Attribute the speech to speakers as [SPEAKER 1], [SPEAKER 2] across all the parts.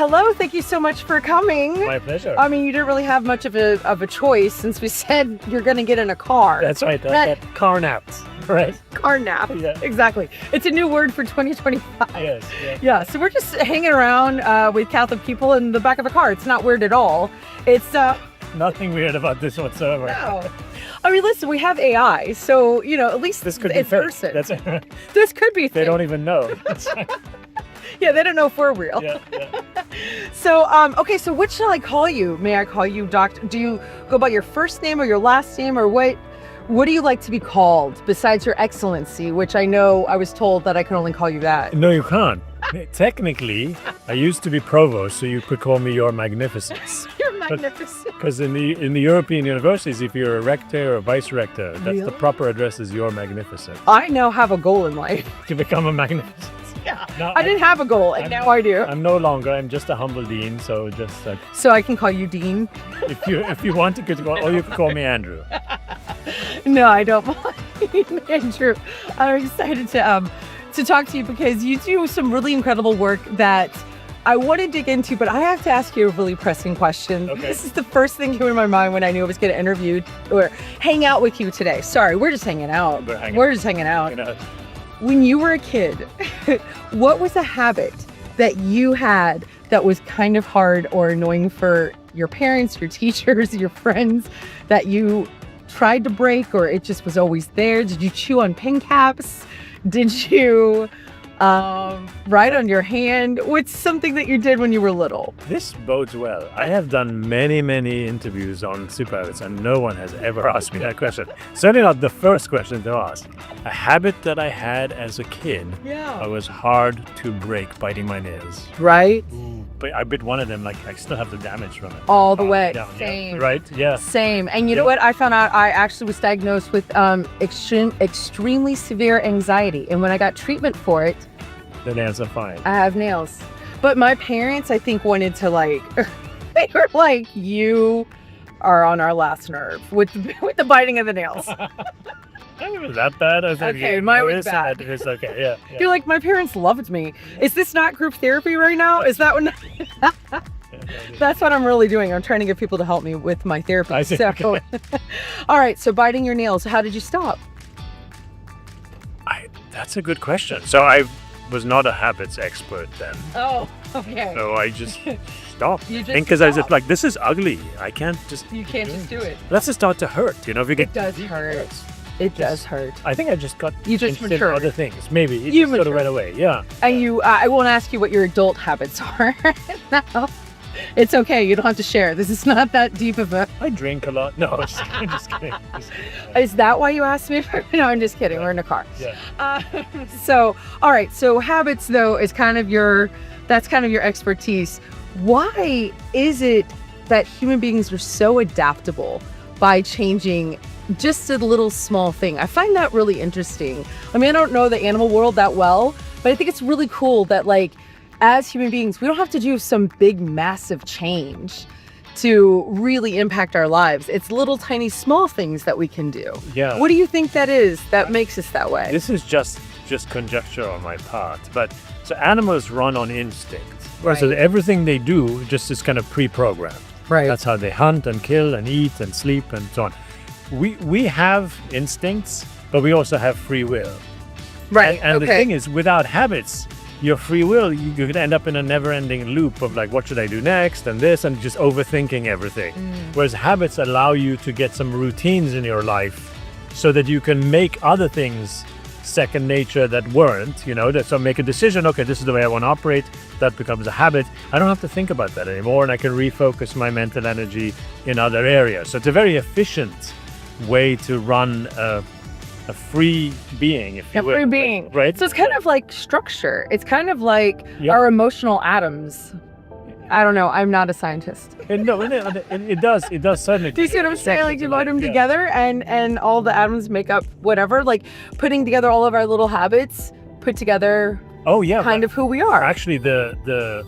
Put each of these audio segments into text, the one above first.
[SPEAKER 1] hello. Thank you so much for coming.
[SPEAKER 2] My pleasure.
[SPEAKER 1] I mean, you didn't really have much of a choice since we said you're going to get in a car.
[SPEAKER 2] That's right. That car naps, right?
[SPEAKER 1] Car nap.
[SPEAKER 2] Yeah.
[SPEAKER 1] Exactly. It's a new word for 2025.
[SPEAKER 2] Yes. Yeah.
[SPEAKER 1] Yeah. So we're just hanging around with Catholic people in the back of a car. It's not weird at all. It's
[SPEAKER 2] Nothing weird about this whatsoever.
[SPEAKER 1] no. I mean, listen, we have AI, so at least
[SPEAKER 2] This could
[SPEAKER 1] in
[SPEAKER 2] be fake.
[SPEAKER 1] person.
[SPEAKER 2] That's it.
[SPEAKER 1] This could be.
[SPEAKER 2] They
[SPEAKER 1] fake.
[SPEAKER 2] don't even know. That's right.
[SPEAKER 1] Yeah, they don't know if we're real.
[SPEAKER 2] Yeah.
[SPEAKER 1] So, okay, so what shall I call you? May I call you Doctor? Do you go by your first name or your last name, or what? What do you like to be called besides your Excellency, which I know I was told that I can only call you that?
[SPEAKER 2] No, you can't. Technically, I used to be provost, so you could call me Your Magnificence.
[SPEAKER 1] You're magnificent.
[SPEAKER 2] Because in the European universities, if you're a rector or a vice rector, that's
[SPEAKER 1] Really?
[SPEAKER 2] the proper address is Your Magnificence.
[SPEAKER 1] I now have a goal in life.
[SPEAKER 2] To become a magnificence.
[SPEAKER 1] Yeah.
[SPEAKER 2] No,
[SPEAKER 1] I didn't have a goal, and now I do.
[SPEAKER 2] I'm no longer. I'm just a humble dean. So just
[SPEAKER 1] So I can call you Dean?
[SPEAKER 2] if you want to, or you could call me Andrew.
[SPEAKER 1] No, I don't mind, Andrew. I'm excited to talk to you because you do some really incredible work that I want to dig into, but I have to ask you a really pressing question.
[SPEAKER 2] Okay.
[SPEAKER 1] This is the first thing came in my mind when I knew I was going to interview or hang out with you today. Sorry, we're just hanging out. We're just hanging out. When you were a kid, what was a habit that you had that was kind of hard or annoying for your parents, your teachers, your friends, that you tried to break, or it just was always there? Did you chew on pen caps? Did you write on your hand? What's something that you did when you were little?
[SPEAKER 2] This bodes well. I have done many interviews on Superhabits, and no one has ever asked me that question. Certainly not the first question to ask. A habit that I had as a kid.
[SPEAKER 1] Yeah.
[SPEAKER 2] I was hard to break, biting my nails.
[SPEAKER 1] Right?
[SPEAKER 2] But I bit one of them, like I still have the damage from it.
[SPEAKER 1] All the way.
[SPEAKER 2] Down,
[SPEAKER 1] Same.
[SPEAKER 2] Yeah. Right? Yeah.
[SPEAKER 1] Same. And you know what? I found out I actually was diagnosed with extremely severe anxiety. And when I got treatment for it,
[SPEAKER 2] The nails are fine.
[SPEAKER 1] I have nails. But my parents, I think, wanted to they were like, you are on our last nerve with the biting of the nails.
[SPEAKER 2] It was that bad. I was like,
[SPEAKER 1] Okay, mine was bad.
[SPEAKER 2] It was okay, yeah.
[SPEAKER 1] I feel like my parents loved me. Is this not group therapy right now? Is that what? That's what I'm really doing. I'm trying to get people to help me with my therapy.
[SPEAKER 2] I see.
[SPEAKER 1] So, all right. So biting your nails. How did you stop?
[SPEAKER 2] That's a good question. So I was not a habits expert then.
[SPEAKER 1] Oh, okay.
[SPEAKER 2] So I just stopped.
[SPEAKER 1] You just
[SPEAKER 2] Because I was
[SPEAKER 1] stopped.
[SPEAKER 2] just like, this is ugly. I can't just.
[SPEAKER 1] You can't just do it.
[SPEAKER 2] Let's just start to hurt. If you get.
[SPEAKER 1] It does hurt. It does hurt.
[SPEAKER 2] I think I just got.
[SPEAKER 1] You just
[SPEAKER 2] interested in
[SPEAKER 1] matured.
[SPEAKER 2] other things. Maybe it
[SPEAKER 1] You
[SPEAKER 2] just sort of
[SPEAKER 1] matured.
[SPEAKER 2] went away. Yeah.
[SPEAKER 1] And you, I won't ask you what your adult habits are. No, it's okay. You don't have to share. This is not that deep of a.
[SPEAKER 2] I drink a lot. No, I'm just kidding.
[SPEAKER 1] Is that why you asked me? No, I'm just kidding. We're in a car.
[SPEAKER 2] Yeah.
[SPEAKER 1] So, all right. So habits, though, is that's kind of your expertise. Why is it that human beings are so adaptable by changing just a little small thing? I find that really interesting. I mean, I don't know the animal world that well, but I think it's really cool that, as human beings, we don't have to do some big, massive change to really impact our lives. It's little tiny small things that we can do.
[SPEAKER 2] Yeah.
[SPEAKER 1] What do you think that is that makes us that way?
[SPEAKER 2] This is just conjecture on my part, but so animals run on instinct. Right. So everything they do just is kind of pre-programmed.
[SPEAKER 1] Right.
[SPEAKER 2] That's how they hunt and kill and eat and sleep and so on. We have instincts, but we also have free will.
[SPEAKER 1] Right.
[SPEAKER 2] And the thing is, without habits, your free will, you could end up in a never-ending loop of what should I do next and this, and just overthinking everything. Whereas habits allow you to get some routines in your life so that you can make other things second nature that weren't, so make a decision, okay, this is the way I want to operate, that becomes a habit. I don't have to think about that anymore, and I can refocus my mental energy in other areas. So it's a very efficient way to run a free being, if you will.
[SPEAKER 1] A free being.
[SPEAKER 2] Right?
[SPEAKER 1] So it's kind of like structure. It's kind of like
[SPEAKER 2] Yeah.
[SPEAKER 1] our emotional atoms. I don't know. I'm not a scientist.
[SPEAKER 2] No, it does certainly.
[SPEAKER 1] Do you see what I'm saying? Like you load them
[SPEAKER 2] Yeah.
[SPEAKER 1] together and all the atoms make up whatever. Like putting together all of our little habits, put together
[SPEAKER 2] Oh yeah.
[SPEAKER 1] kind of who we are.
[SPEAKER 2] Actually, the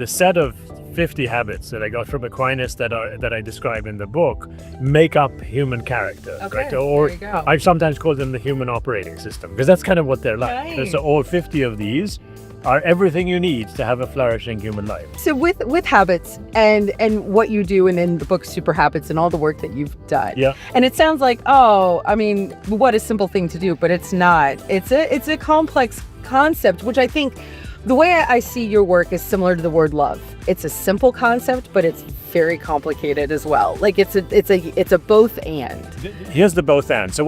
[SPEAKER 2] set of 50 habits that I got from Aquinas that I describe in the book make up human character.
[SPEAKER 1] Okay,
[SPEAKER 2] right? Or
[SPEAKER 1] there you go.
[SPEAKER 2] I sometimes call them the human operating system, because that's kind of what they're like.
[SPEAKER 1] Nice.
[SPEAKER 2] So all 50 of these are everything you need to have a flourishing human life.
[SPEAKER 1] So with habits and what you do, and in the book Superhabits and all the work that you've done.
[SPEAKER 2] Yeah.
[SPEAKER 1] And it sounds like, what a simple thing to do, but it's not. It's a complex concept, which I think the way I see your work is similar to the word love. It's a simple concept, but it's very complicated as well. Like it's a both and.
[SPEAKER 2] Here's the both and. So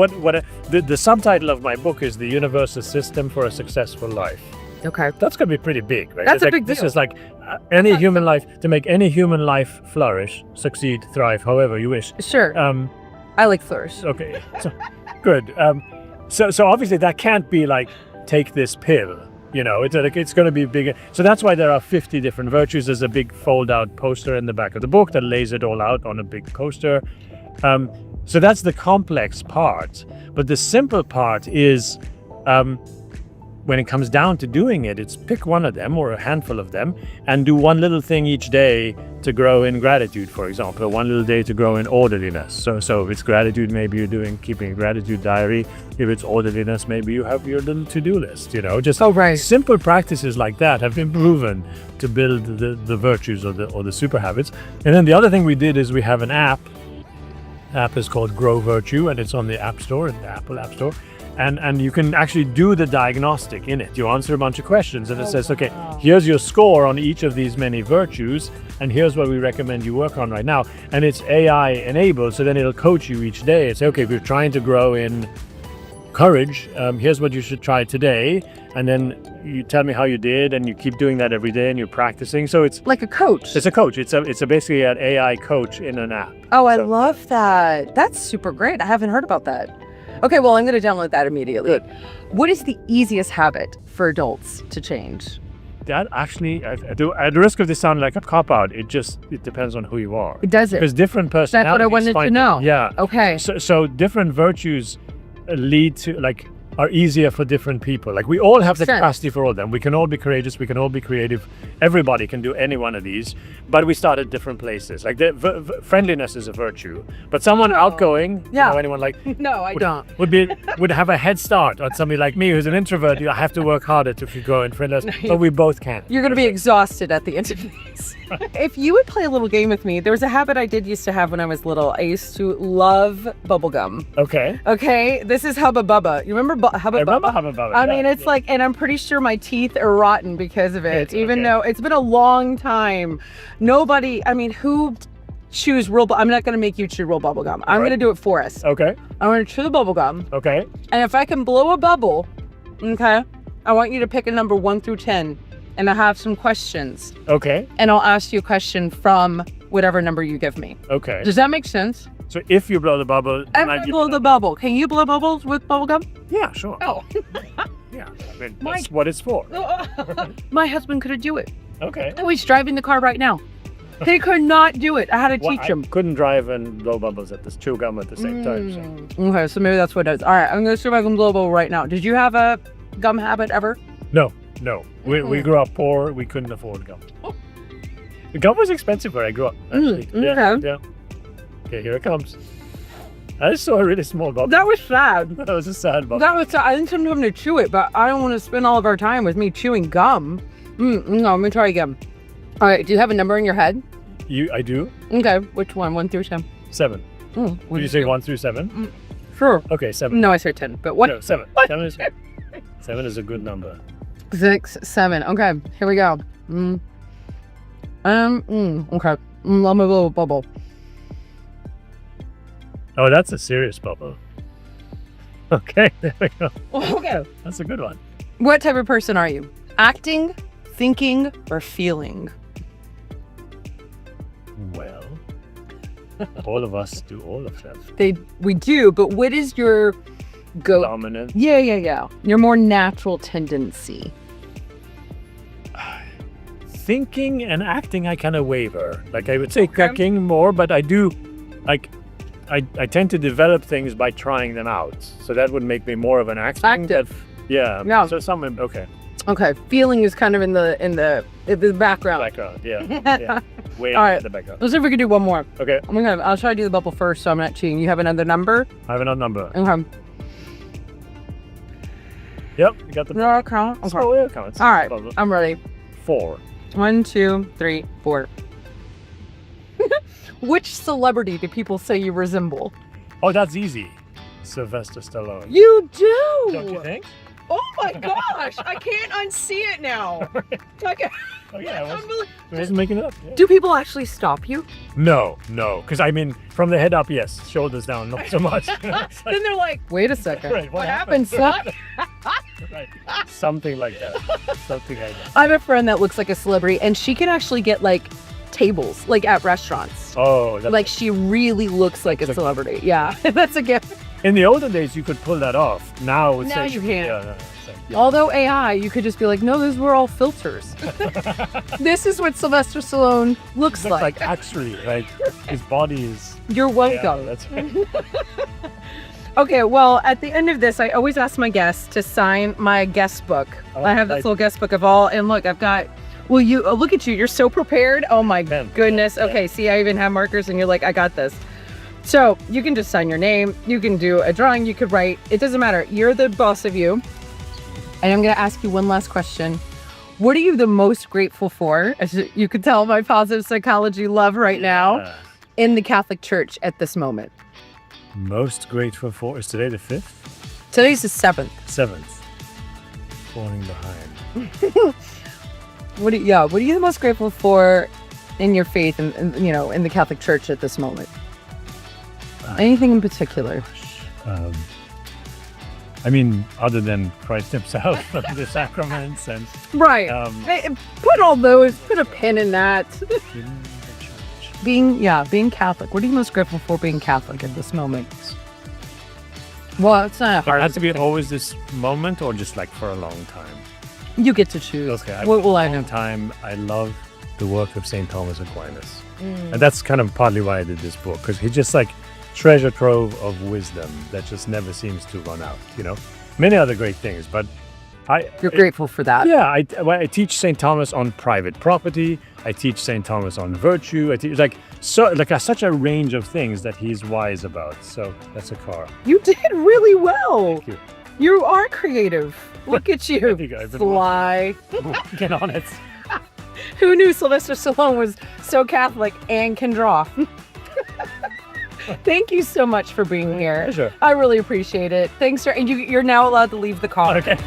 [SPEAKER 2] the subtitle of my book is The Universal System for a Successful Life.
[SPEAKER 1] Okay.
[SPEAKER 2] That's going to be pretty big, right?
[SPEAKER 1] That's a big
[SPEAKER 2] This
[SPEAKER 1] deal.
[SPEAKER 2] is like any human life, to make any human life flourish, succeed, thrive, however you wish.
[SPEAKER 1] Sure. I like flourish.
[SPEAKER 2] Okay, so good. So obviously that can't be like, take this pill. It's going to be bigger. So that's why there are 50 different virtues. There's a big fold-out poster in the back of the book that lays it all out on a big poster. So that's the complex part. But the simple part is, when it comes down to doing it, it's pick one of them or a handful of them and do one little thing each day to grow in gratitude, for example, one little day to grow in orderliness. So if it's gratitude, maybe you're keeping a gratitude diary. If it's orderliness, maybe you have your little to-do list, just simple practices like that have been proven to build the virtues or the super habits. And then the other thing we did is we have an app. The app is called Grow Virtue, and it's on the App Store, in the Apple App Store. And you can actually do the diagnostic in it. You answer a bunch of questions and it says, okay, here's your score on each of these many virtues, and here's what we recommend you work on right now. And it's AI enabled, so then it'll coach you each day. It's okay, if you're trying to grow in courage, here's what you should try today. And then you tell me how you did, and you keep doing that every day, and you're practicing. So it's
[SPEAKER 1] like a coach.
[SPEAKER 2] It's a coach. It's basically an AI coach in an app.
[SPEAKER 1] Oh, I love that. That's super great. I haven't heard about that. Okay, well, I'm going to download that immediately.
[SPEAKER 2] Good.
[SPEAKER 1] What is the easiest habit for adults to change?
[SPEAKER 2] That actually, at the risk of this sounding like a cop-out, it depends on who you are.
[SPEAKER 1] Does it?
[SPEAKER 2] Because different personalities.
[SPEAKER 1] That's what I wanted to know.
[SPEAKER 2] Yeah.
[SPEAKER 1] Okay.
[SPEAKER 2] So different virtues lead to, are easier for different people. Like, we all have the capacity for all of them. We can all be courageous. We can all be creative. Everybody can do any one of these, but we start at different places. Like, friendliness is a virtue, but someone outgoing, anyone like
[SPEAKER 1] no, I don't.
[SPEAKER 2] would have a head start on somebody like me who's an introvert. You have to work harder to grow in friendliness, but we both can.
[SPEAKER 1] You're going to be exhausted at the end of this. If you would play a little game with me, there was a habit I used to have when I was little. I used to love bubblegum. Okay. This is Hubba Bubba. You remember Hubba Bubba?
[SPEAKER 2] I remember Hubba Bubba.
[SPEAKER 1] I mean, it's like, and I'm pretty sure my teeth are rotten because of it, even though it's been a long time. Who chews real I'm not going to make you chew real bubblegum. I'm going to do it for us.
[SPEAKER 2] Okay.
[SPEAKER 1] I'm going to chew the bubblegum.
[SPEAKER 2] Okay.
[SPEAKER 1] And if I can blow a bubble, okay, I want you to pick a number 1 through 10. And I have some questions.
[SPEAKER 2] Okay.
[SPEAKER 1] And I'll ask you a question from whatever number you give me.
[SPEAKER 2] Okay.
[SPEAKER 1] Does that make sense?
[SPEAKER 2] So if you blow the bubble...
[SPEAKER 1] I blow the bubble. Can you blow bubbles with bubblegum?
[SPEAKER 2] Yeah, sure.
[SPEAKER 1] Oh.
[SPEAKER 2] Yeah, that's what it's for.
[SPEAKER 1] My husband couldn't do it.
[SPEAKER 2] Okay.
[SPEAKER 1] Oh, he's driving the car right now. He could not do it. I had to teach him.
[SPEAKER 2] I couldn't drive and blow bubbles chew gum at the same time. So.
[SPEAKER 1] Okay, so maybe that's what it is. All right, I'm going to see if I can blow a bubble right now. Did you have a gum habit ever?
[SPEAKER 2] No. We grew up poor. We couldn't afford gum. The gum was expensive where I grew up, actually. Yeah. Okay, here it comes. I just saw a really small bubble.
[SPEAKER 1] That was sad.
[SPEAKER 2] That was a sad bubble.
[SPEAKER 1] That was sad. I didn't have to chew it, but I don't want to spend all of our time with me chewing gum. No, let me try again. All right, do you have a number in your head?
[SPEAKER 2] I do.
[SPEAKER 1] Okay, which one? 1 through 10?
[SPEAKER 2] 7. Did you say 1 through 7?
[SPEAKER 1] Sure.
[SPEAKER 2] Okay, 7.
[SPEAKER 1] No, I said 10, but what?
[SPEAKER 2] No, 7. 7 is a good number.
[SPEAKER 1] 6, 7. Okay, here we go. Okay. Let me blow a bubble.
[SPEAKER 2] Oh, that's a serious bubble. Okay, there we go.
[SPEAKER 1] Okay.
[SPEAKER 2] That's a good one.
[SPEAKER 1] What type of person are you? Acting, thinking, or feeling?
[SPEAKER 2] Well, all of us do all of them.
[SPEAKER 1] We do, but what is your
[SPEAKER 2] dominant?
[SPEAKER 1] Yeah. Your more natural tendency.
[SPEAKER 2] Thinking and acting, I kind of waver. Like, I would say thinking more, but I do, like, I tend to develop things by trying them out. So that would make me more of an
[SPEAKER 1] active.
[SPEAKER 2] Yeah. So okay.
[SPEAKER 1] Okay. Feeling is kind of in the background.
[SPEAKER 2] Yeah. way
[SPEAKER 1] All right.
[SPEAKER 2] at the back up.
[SPEAKER 1] Let's see if we can do one more.
[SPEAKER 2] Okay.
[SPEAKER 1] I'll try to do the bubble first, so I'm not cheating. You have another number?
[SPEAKER 2] I have another number.
[SPEAKER 1] Okay.
[SPEAKER 2] Yep, you got the.
[SPEAKER 1] No, count. Okay.
[SPEAKER 2] Oh, yeah, counts.
[SPEAKER 1] All right, I'm ready.
[SPEAKER 2] 4.
[SPEAKER 1] 1, 2, 3, 4. Which celebrity do people say you resemble?
[SPEAKER 2] Oh, that's easy. Sylvester Stallone.
[SPEAKER 1] You do.
[SPEAKER 2] Don't you think?
[SPEAKER 1] Oh my gosh! I can't unsee it now. Okay.
[SPEAKER 2] Oh yeah, I wasn't making it up. Yeah.
[SPEAKER 1] Do people actually stop you?
[SPEAKER 2] No, because I mean, from the head up, yes. Shoulders down, not so much.
[SPEAKER 1] Then they're like, wait a second.
[SPEAKER 2] Right,
[SPEAKER 1] what happened, son?
[SPEAKER 2] Right. Something like that. Something like that.
[SPEAKER 1] I have a friend that looks like a celebrity, and she can actually get like tables, like at restaurants.
[SPEAKER 2] Oh, that's
[SPEAKER 1] Like she really looks like a celebrity. Yeah, that's a gift.
[SPEAKER 2] in the olden days, you could pull that off. Now, it's
[SPEAKER 1] Now
[SPEAKER 2] like,
[SPEAKER 1] you can't.
[SPEAKER 2] Yeah, yeah.
[SPEAKER 1] Although AI, you could just be like, no, those were all filters. This is what Sylvester Stallone looks
[SPEAKER 2] Looks
[SPEAKER 1] like.
[SPEAKER 2] like actually, like his body is.
[SPEAKER 1] You're welcome.
[SPEAKER 2] Yeah, that's right.
[SPEAKER 1] Okay, well, at the end of this, I always ask my guests to sign my guest book.
[SPEAKER 2] Oh,
[SPEAKER 1] I have this little guest book of all, and look, I've got, well, look at you, you're so prepared. Oh my goodness. Okay, see, I even have markers, and you're like, I got this. So you can just sign your name, you can do a drawing, you could write, it doesn't matter. You're the boss of you. And I'm gonna ask you one last question. What are you the most grateful for? As you could tell my positive psychology love right now in the Catholic Church at this moment.
[SPEAKER 2] Most grateful for is today the 5th?
[SPEAKER 1] Today's the 7th.
[SPEAKER 2] 7th. Falling behind.
[SPEAKER 1] What are you the most grateful for in your faith and in the Catholic Church at this moment? Anything in particular?
[SPEAKER 2] I mean, other than Christ himself, the sacraments and
[SPEAKER 1] Right. Hey, put a pin in that. Being Catholic. What are you most grateful for being Catholic at this moment? Well, it's not hard.
[SPEAKER 2] Has to be always this moment or just like for a long time?
[SPEAKER 1] You get to choose.
[SPEAKER 2] Okay.
[SPEAKER 1] What will I
[SPEAKER 2] know?
[SPEAKER 1] know?
[SPEAKER 2] Time, I love the work of St. Thomas Aquinas. And that's kind of partly why I did this book, because he's just like treasure trove of wisdom that just never seems to run out, Many other great things, but
[SPEAKER 1] You're grateful for that.
[SPEAKER 2] Yeah, I teach St. Thomas on private property. I teach St. Thomas on virtue. I teach such a range of things that he's wise about. So that's a car.
[SPEAKER 1] You did really well.
[SPEAKER 2] Thank you.
[SPEAKER 1] You are creative. Look at you. Fly.
[SPEAKER 2] Get on it.
[SPEAKER 1] Who knew Sylvester Stallone was so Catholic and can draw? Thank you so much for being here.
[SPEAKER 2] Pleasure.
[SPEAKER 1] I really appreciate it. Thanks, sir. And you're now allowed to leave the car.
[SPEAKER 2] Okay.